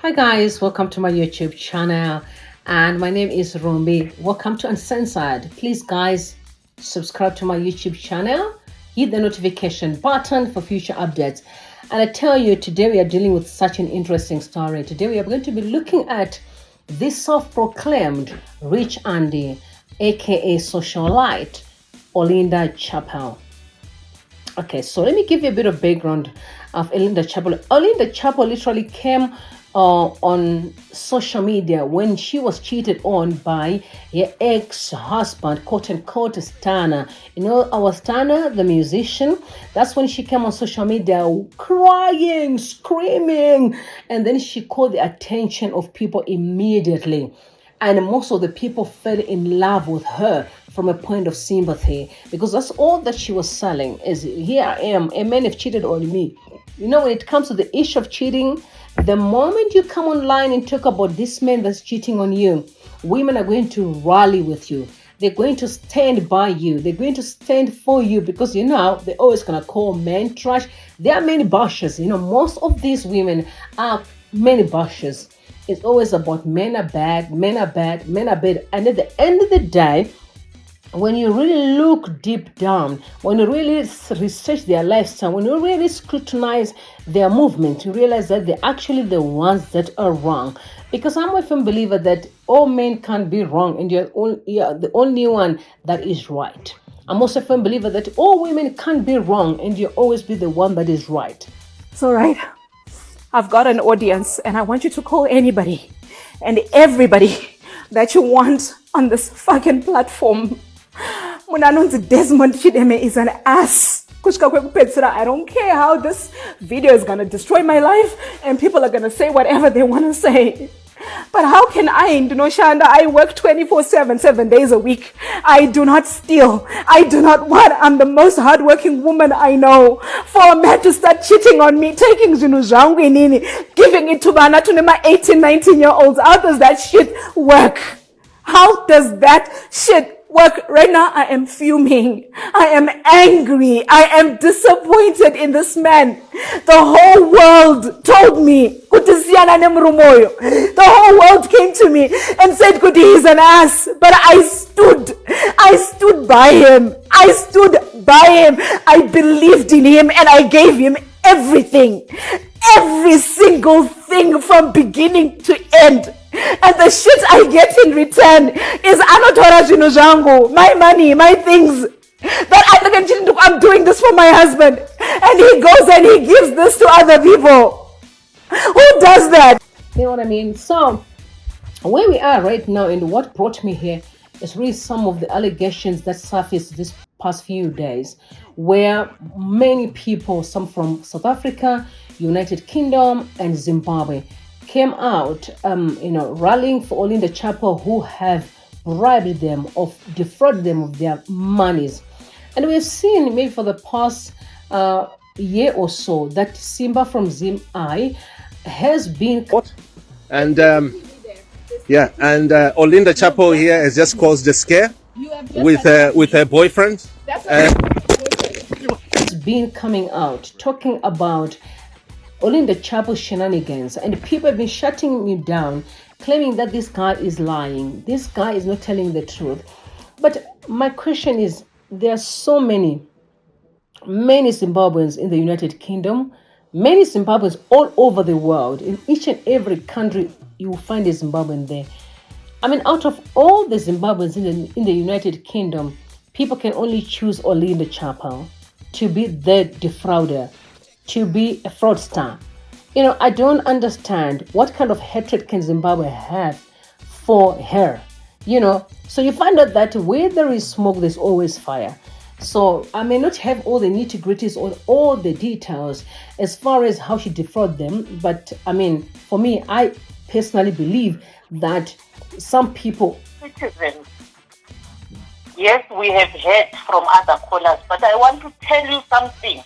Hi guys, welcome to my YouTube channel and my name is Rombi. Welcome to Uncensored. Please guys, subscribe to my YouTube channel, hit the notification button for future updates. And I tell you, today we are dealing with such an interesting story. Today we are going to be looking at this self-proclaimed rich Andy, aka socialite, Olinda Chapel. Okay, so let me give you a bit of background of Olinda Chapel. Olinda Chapel literally came on social media when she was cheated on by her ex-husband, quote unquote, Stana. You know, our Stana, the musician, that's when she came on social media crying, screaming, and then she caught the attention of people immediately. And most of the people fell in love with her from a point of sympathy because that's all that she was selling is, here I am, a man have cheated on me. You know, when it comes to the issue of cheating, the moment you come online and talk about this man that's cheating on you, women are going to rally with you. They're going to stand by you. They're going to stand for you because, you know, they're always going to call men trash. There are many bashers. You know, most of these women are many bashers. It's always about men are bad, men are bad, men are bad. And at the end of the day, when you really look deep down, when you really research their lifestyle, when you really scrutinize their movement, you realize that they're actually the ones that are wrong. Because I'm a firm believer that all men can't be wrong and you're the only one that is right. I'm also a firm believer that all women can't be wrong and you'll always be the one that is right. So, right, I've got an audience and I want you to call anybody and everybody that you want on this fucking platform. Munanonzi Desmond Chideme is an ass. I don't care how this video is gonna destroy my life and people are gonna say whatever they wanna say. But how can I, Shanda? I work 24/7, 7 days a week. I do not steal. I do not want. I'm the most hardworking woman I know. For a man to start cheating on me, taking Zinuzhangu giving it to Bana to my 18, 19-year-olds. How does that shit work? How does that shit work? Right now, I am fuming. I am angry. I am disappointed in this man. The whole world told me, the whole world came to me and said, Kuti, he's an ass. But I stood by him. I stood by him. I believed in him and I gave him everything. Every single thing from beginning to end. And the shit I get in return is Anotora Jinuzhangu, my money, my things. That I'm doing this for my husband. And he goes and he gives this to other people. Who does that? You know what I mean? So, where we are right now and what brought me here is really some of the allegations that surfaced this past few days, where many people, some from South Africa, United Kingdom, and Zimbabwe, came out, rallying for Olinda Chapel, who have bribed them or defrauded them of their monies. And we've seen maybe for the past year or so that Simba from Zim I has been caught. And Olinda Chapel here has just caused a scare with her boyfriend. It's been coming out talking about Olinda Chapel shenanigans, and people have been shutting me down, claiming that this guy is lying. This guy is not telling the truth. But my question is, there are so many Zimbabweans in the United Kingdom, many Zimbabweans all over the world. In each and every country, you will find a Zimbabwean there. I mean, out of all the Zimbabweans in the United Kingdom, people can only choose Olinda Chapel to be the defrauder, to be a fraudster. You know, I don't understand what kind of hatred can Zimbabwe have for her. You know, so you find out that where there is smoke, there's always fire. So I may not have all the nitty-gritties or all the details as far as how she defrauded them. But I mean, for me, I personally believe that some people... Citizens, yes, we have heard from other callers, but I want to tell you something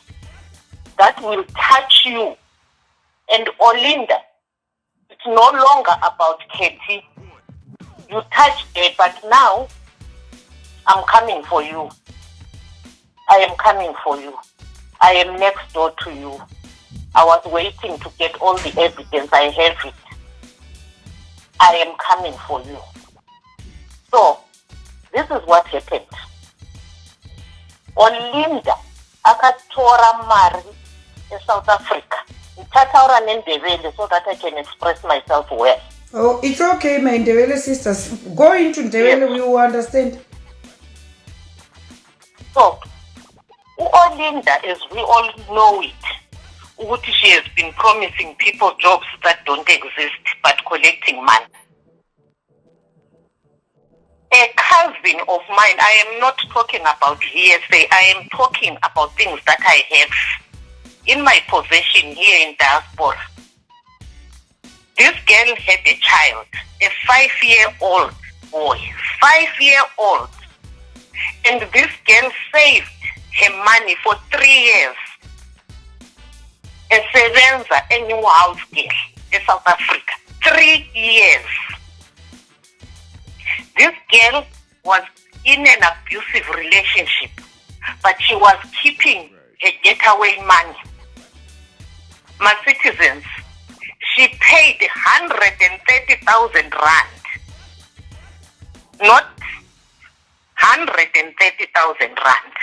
that will touch you. And Olinda, it's no longer about Katie. You touched it, but now I'm coming for you. I am coming for you. I am next door to you. I was waiting to get all the evidence. I have it. I am coming for you. So, this is what happened. Olinda akatora mari in South Africa. Ngithatha nendebele so that I can express myself well. Oh, it's okay, my Ndebele sisters. Go into Ndebele, Yes. we will understand. So, Olinda, as we all know it, she has been promising people jobs that don't exist but collecting money. A cousin of mine, I am not talking about hearsay, I am talking about things that I have in my possession here in diaspora. This girl had a child, a 5-year-old boy, 5-year-old. And this girl saved her money for 3 years. Esebenza a new house girl in South Africa. 3 years. This girl was in an abusive relationship, but she was keeping her getaway money. My citizens, she paid 130,000 rand, not 130,000 rand.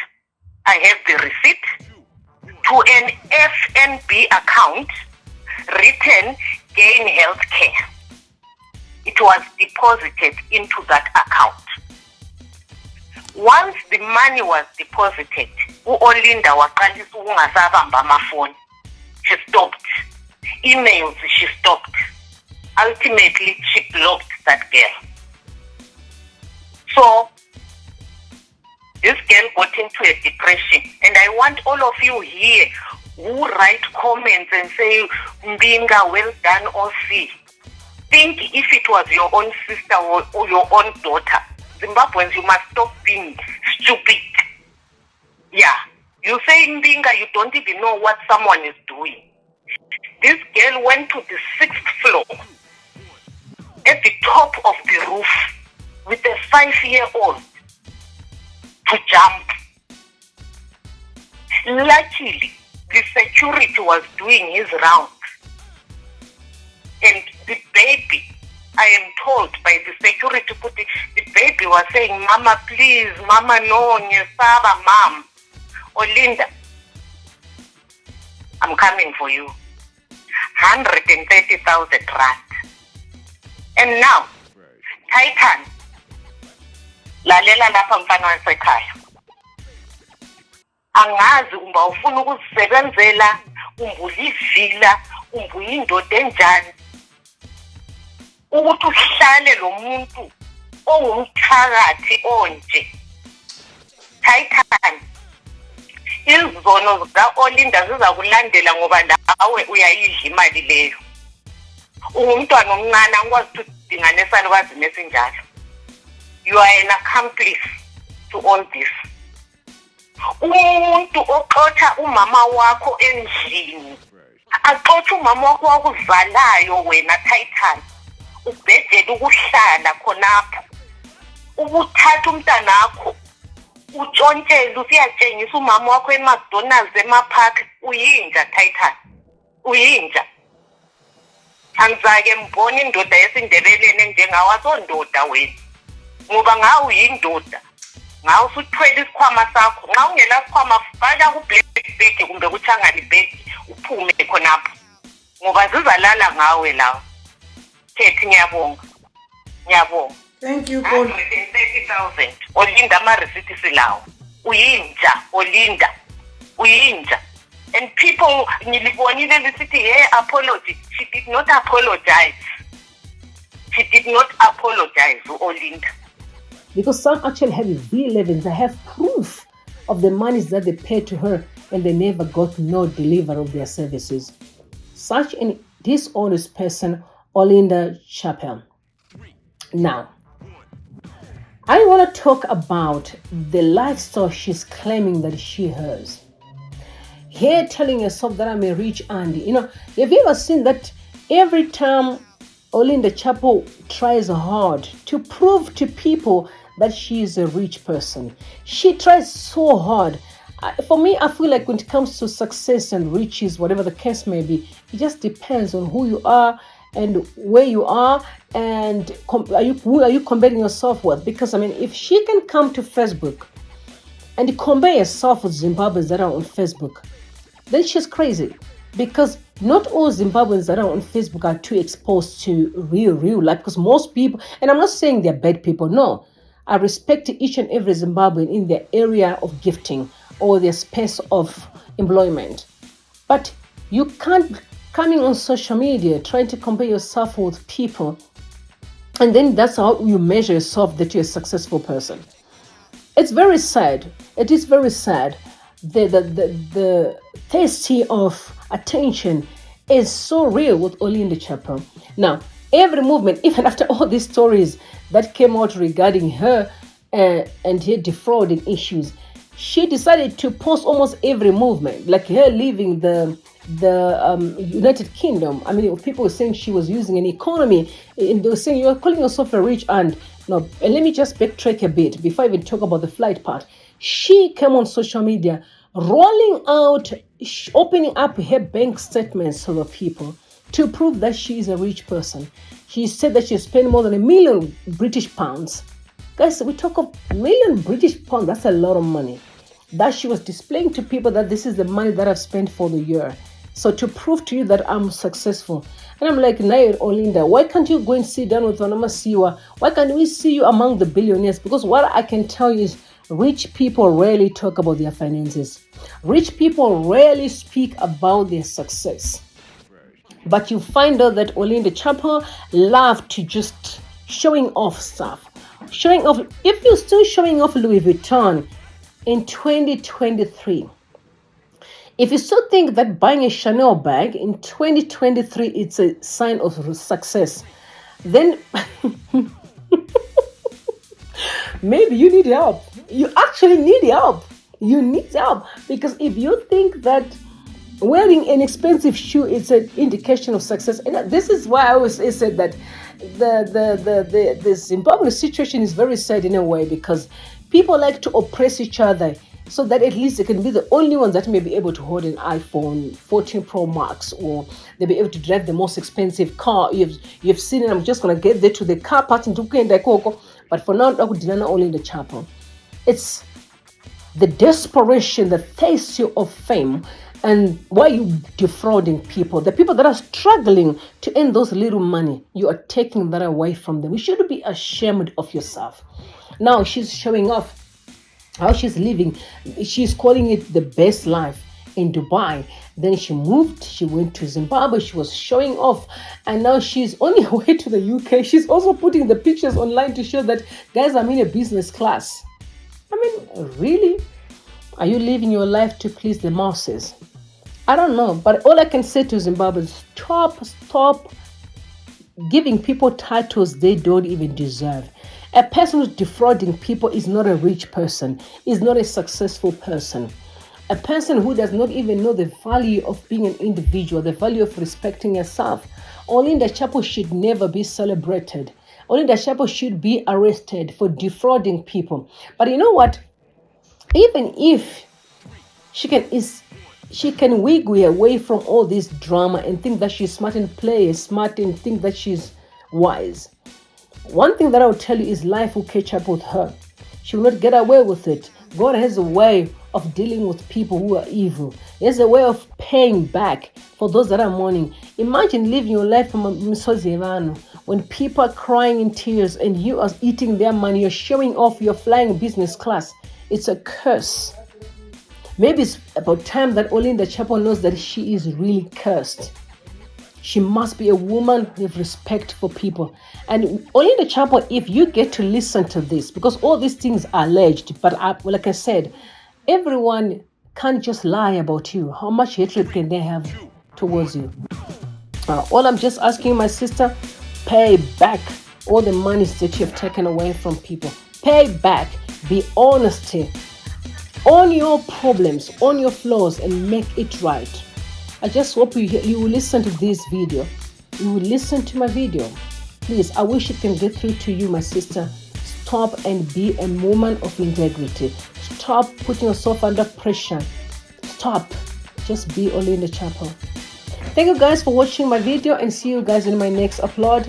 I have the receipt to an FNB account written Gain Healthcare. It was deposited into that account. Once the money was deposited, Olinda waqalisa ukungasabamba amafoni. She stopped. Emails, she stopped. Ultimately, she blocked that girl. So, this girl got into a depression. And I want all of you here who write comments and say, Mbinga, well done, OC. Think if it was your own sister or your own daughter. Zimbabweans, you must stop being stupid. Yeah. You say, Mbinga, you don't even know what someone is doing. This girl went to the 6th floor at the top of the roof with a 5-year-old to jump. Luckily, the security was doing his rounds. And the baby, I am told by the security, the baby was saying, Mama, please, Mama, no, Nyesaba, Mom. Olinda, I'm coming for you. 130,000 rand. And now, Titan, lalela lapha mfana wasekhaya. Angazi umba ufuna ukuzisebenzela, umbulivila, umbuyindoda enjani. Ukuthi uhlale lo muntu ongumthakathi onje. Titan, izono zika-Olinda zizakulandela ngoba nawe uyayidla imali leyo. Ungumntwana omncane angikwazi ukuthi udinganisana kwazini esinjalo. You are an accomplice to all this. Umuntu oxotha umama wakho endlini, axotha umama wakho wakuzalayo wena Titan, ubhedela ukuhlala khonapho, ubuthatha umntanakho utshontshele usiyatshengisa umama wakho eMcDonald's emapark. Uyinja Titan, uyinja. Angizake mbona indoda yesindebeleni njengawe asondoda wena, ngoba ngawe uyindoda. Ngawe usuthwele isikhwama sakho, nxa ungela sikhwama faka ku-black bag kumbe kuthangani bag uphume khonapho, ngoba zizalala ngawe lawo. Thethi ngiyabonga, ngiyabonga. Thank you, God. 130,000. Olinda ama-receipt silawo. Uyinja, Olinda. Uyinja. And people, nilibonile lisithi, hey, apology. She did not apologize. She did not apologize, Olinda. Because some actually have V11s that have proof of the monies that they paid to her and they never got no delivery of their services. Such a dishonest person, Olinda Chappell. Now, I want to talk about the lifestyle she's claiming that she has. Here telling herself that I'm a rich auntie. You know, have you ever seen that every time Olinda Chappell tries hard to prove to people that she is a rich person, she tries so hard. For me, I feel like when it comes to success and riches, whatever the case may be, it just depends on who you are and where you are, and who are you comparing yourself with? Because I mean, if she can come to Facebook and compare herself with Zimbabweans that are on Facebook, then she's crazy. Because not all Zimbabweans that are on Facebook are too exposed to real life. Because most people, and I'm not saying they're bad people, no. I respect each and every Zimbabwean in their area of gifting or their space of employment. But you can't coming on social media trying to compare yourself with people, and then that's how you measure yourself that you're a successful person. It's very sad. It is very sad. The thirsty of attention is so real with Olinda Chapel. Now, every movement, even after all these stories that came out regarding her and her defrauding issues, she decided to post almost every movement, like her leaving the United Kingdom. I mean, people were saying she was using an economy, and they were saying you're calling yourself a rich aunt. No, and let me just backtrack a bit before I even talk about the flight part. She came on social media rolling out, opening up her bank statements to the people to prove that she is a rich person. She said that she spent more than £1 million British pounds. Guys, we talk of million British pounds, that's a lot of money. That she was displaying to people that this is the money that I've spent for the year. So to prove to you that I'm successful. And I'm like, Nair Olinda, why can't you go and sit down with Wanama Siwa? Why can't we see you among the billionaires? Because what I can tell you is rich people rarely talk about their finances. Rich people rarely speak about their success. But you find out that Olinda Chapel love to just showing off stuff. Showing off. If you're still showing off Louis Vuitton in 2023, if you still think that buying a Chanel bag in 2023 it's a sign of success, then maybe you need help. You actually need help. You need help, because if you think that wearing an expensive shoe is an indication of success, and this is why I always said that the Zimbabwean situation is very sad in a way, because people like to oppress each other so that at least they can be the only ones that may be able to hold an iPhone 14 Pro Max, or they'll be able to drive the most expensive car. You've seen it. I'm just going to get there to the car part and but for now, I could deny only in the chapel. It's the desperation, the thirst of fame, and why you defrauding people. The people that are struggling to earn those little money, you are taking that away from them. You shouldn't be ashamed of yourself. Now she's showing off how she's living. She's calling it the best life in Dubai. Then she moved, she went to Zimbabwe, she was showing off, and now she's on her way to the UK. She's also putting the pictures online to show that, guys, I'm in a business class. I mean, really? Are you living your life to please the masses? I don't know, but all I can say to Zimbabwe is stop giving people titles they don't even deserve. A person who's defrauding people is not a rich person, is not a successful person. A person who does not even know the value of being an individual, the value of respecting yourself. Olinda Chapel should never be celebrated. Olinda Chapel should be arrested for defrauding people. But you know what? Even if she can wiggle away from all this drama and think that she's smart and play smart and think that she's wise. One thing that I will tell you is life will catch up with her. She will not get away with it. God has a way of dealing with people who are evil. He has a way of paying back for those that are mourning. Imagine living your life from Misozevano when people are crying in tears and you are eating their money, you're showing off, you're flying business class. It's a curse. Maybe it's about time that Olinda Chapel knows that she is really cursed. She must be a woman with respect for people. And Olinda Chapel, if you get to listen to this, because all these things are alleged, but like I said, everyone can't just lie about you. How much hatred can they have towards you? All I'm just asking, my sister, pay back all the monies that you have taken away from people. Pay back. Be honest. Own your problems, own your flaws, and make it right. I just hope you will listen to this video. You will listen to my video. Please, I wish it can get through to you, my sister. Stop and be a woman of integrity. Stop putting yourself under pressure. Stop. Just be Olinda Chapel. Thank you guys for watching my video and see you guys in my next upload.